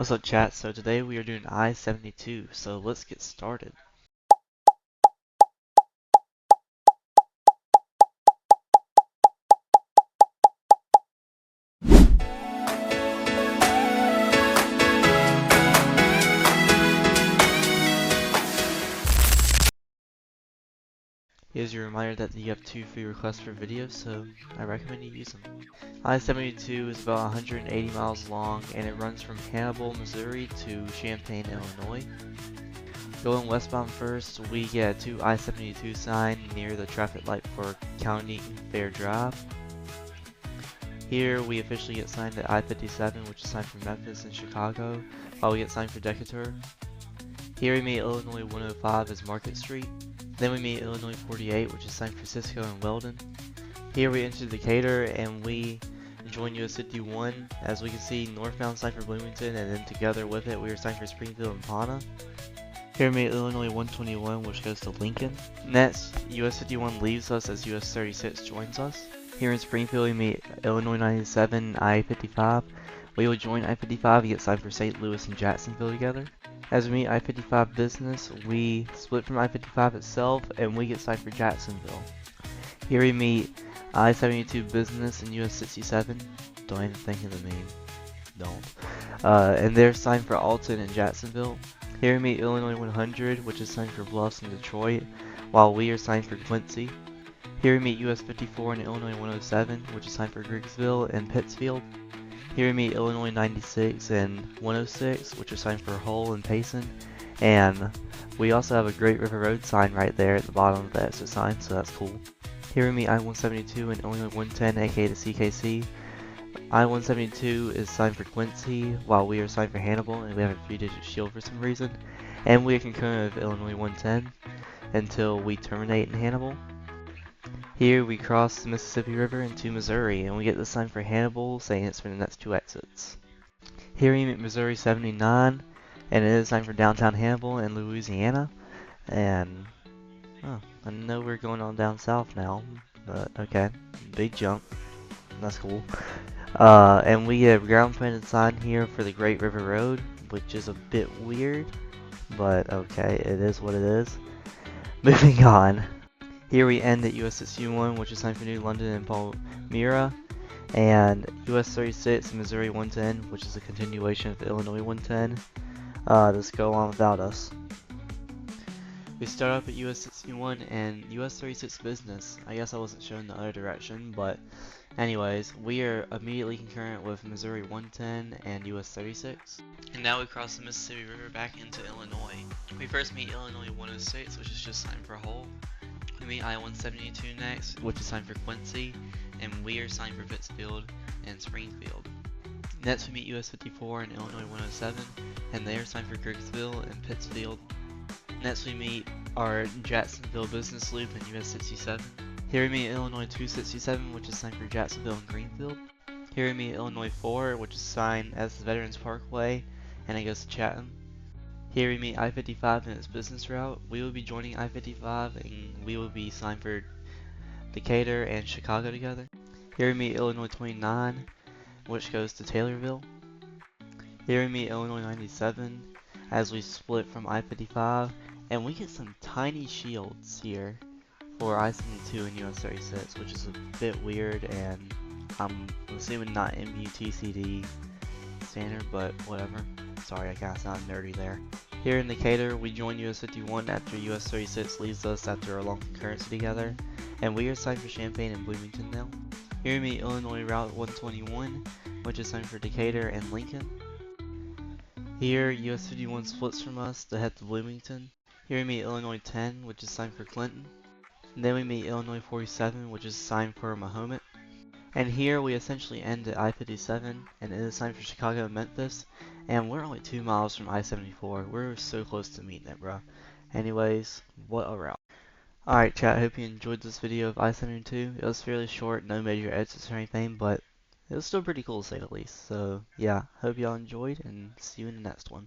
What's up, chat? So today we are doing I-72, so let's get started. Here's your reminder that you have 2 free requests per video, so I recommend you use them. I-72 is about 180 miles long, and it runs from Hannibal, Missouri to Champaign, Illinois. Going westbound first, we get to I-72 sign near the traffic light for County Fair Drive. Here we officially get signed at I-57, which is signed for Memphis and Chicago, while we get signed for Decatur. Here we meet Illinois 105 as Market Street. Then we meet Illinois 48, which is San Francisco and Weldon. Here we enter Decatur and we join US 51. As we can see, northbound sign for Bloomington, and then together with it we are signed for Springfield and Pana. Here we meet Illinois 121, which goes to Lincoln. Next, US 51 leaves us as US 36 joins us. Here in Springfield we meet Illinois 97, I-55. We will join I-55 and get signed for St. Louis and Jacksonville together. As we meet I-55 Business, we split from I-55 itself and we get signed for Jacksonville. Here we meet I-72 Business and US 67. Don't even think of the name. Don't. And they're signed for Alton and Jacksonville. Here we meet Illinois 100, which is signed for Bluffs and Detroit, while we are signed for Quincy. Here we meet US 54 and Illinois 107, which is signed for Griggsville and Pittsfield. Here we meet Illinois 96 and 106, which are signed for Hull and Payson. And we also have a Great River Road sign right there at the bottom of the exit sign, so that's cool. Here we meet I-172 and Illinois 110, aka the CKC. I-172 is signed for Quincy, while we are signed for Hannibal, and we have a 3-digit shield for some reason. And we are concurrent with Illinois 110 until we terminate in Hannibal. Here we cross the Mississippi River into Missouri, and we get the sign for Hannibal saying it's for the next 2 exits. Here we meet Missouri 79, and it is signed for downtown Hannibal in Louisiana. And I know we're going on down south now, but okay, big jump. That's cool. And we get a ground painted sign here for the Great River Road, which is a bit weird, but okay, it is what it is. Moving on. Here we end at US 61, which is signed for New London and Palmyra, and US 36 and Missouri 110, which is a continuation of Illinois 110. Just go on without us. We start up at US 61 and US 36 Business. I guess I wasn't shown the other direction, but anyways, we are immediately concurrent with Missouri 110 and US 36. And now we cross the Mississippi River back into Illinois. We first meet Illinois 106, which is just signed for Hull. We meet I-172 next, which is signed for Quincy, and we are signed for Pittsfield and Springfield. Next we meet US 54 and Illinois 107, and they are signed for Kirksville and Pittsfield. Next we meet our Jacksonville Business Loop in US 67. Here we meet Illinois 267, which is signed for Jacksonville and Greenfield. Here we meet Illinois 4, which is signed as the Veterans Parkway, and it goes to Chatham. Here we meet I-55 and its business route. We will be joining I-55 and we will be signed for Decatur and Chicago together. Here we meet Illinois 29, which goes to Taylorville. Here we meet Illinois 97 as we split from I-55, and we get some tiny shields here for I-72 and US 36, which is a bit weird, and I'm assuming not MUTCD standard, but whatever. Sorry, I kinda sound nerdy there. Here in Decatur, we join US 51 after US 36 leaves us after a long concurrency together, and we are signed for Champaign and Bloomington now. Here we meet Illinois Route 121, which is signed for Decatur and Lincoln. Here, US 51 splits from us to head to Bloomington. Here we meet Illinois 10, which is signed for Clinton. And then we meet Illinois 47, which is signed for Mahomet. And here we essentially end at I-57, and it is signed for Chicago and Memphis, and we're only 2 miles from I-74. We're so close to meeting it, bro. Anyways, what a route. Alright chat, I hope you enjoyed this video of I-72. It was fairly short, no major edits or anything, but it was still pretty cool to say the least. So yeah, hope y'all enjoyed, and see you in the next one.